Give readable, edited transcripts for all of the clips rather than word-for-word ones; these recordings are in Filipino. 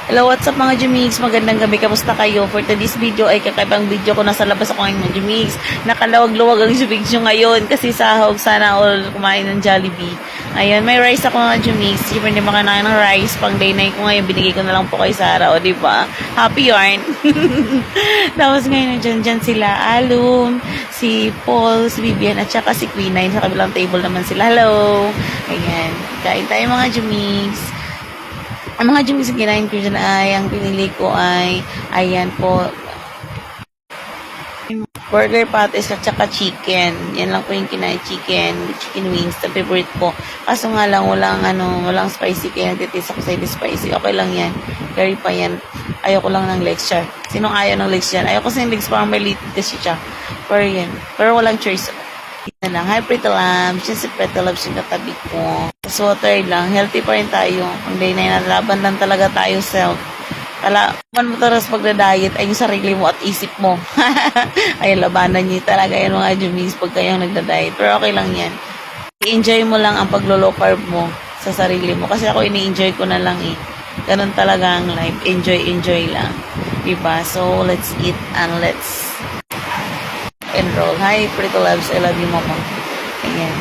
Hello, what's up mga Jumix? Magandang gabi. Kamusta kayo? For today's video ay kakaibang video ko. Nasa labas ako ngayon mga Jumix. Nakalawag-luwag ang Jumix nyo ngayon kasi sahog. Sana all kumain ng Jollibee. Ayun, may rice ako mga Jumix. Siyempre hindi makanain ng rice. Pang day 9 ko ngayon. Binigay ko na lang po kay Sarah. O, diba? Happy yarn. Tapos ngayon dyan sila. Alun, si Paul, si Vivian, at saka si Queen 9. Sa kabilang table naman sila. Hello. Ayan. Kain tayo mga Jumix. Ang mga Jumix kinain ko dyan ay, ang pinili ko ay, ayan po, burger patties at saka chicken. Yan lang po yung kinain, chicken wings, the favorite ko. Kaso nga lang, walang spicy, kaya nagtitis ako sa hindi spicy. Okay lang yan. Curry pa yan. Ayoko lang ng legs siya. Sinong ayaw ng legs yan? Ayoko kasi ng legs, parang may litit kasi siya. Pero yan. Pero walang choice. Yan lang. Hi, Pretty Lamb. Siya si Pretty Lamb yung katabi ko. Tapos water lang. Healthy pa rin tayo. Kung day na nalaban lang talaga tayo self. Kalaban mo taras pagda-diet ay yung sarili mo at isip mo. Ay, labanan niyo talaga yan mga Jumis pag kayong nagda-diet. Pero okay lang yan. I-enjoy mo lang ang paglo-low carb mo sa sarili mo. Kasi ako ini-enjoy ko na lang eh. Ganun talaga ang life. Enjoy lang. Diba? So, let's eat and let's enroll. Hi, Pretty Loves. I love you, Mama. Ayan.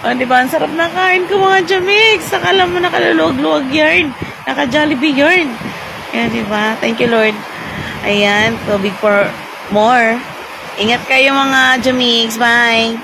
O, diba? Ang sarap na kain ko, mga Jamix. Akala mo nakaluluwag-luwag yarn. Naka-Jollibee yarn. Ayan, diba? Thank you, Lord. Ayan. So, big for more. Ingat kayo, mga Jamix. Bye.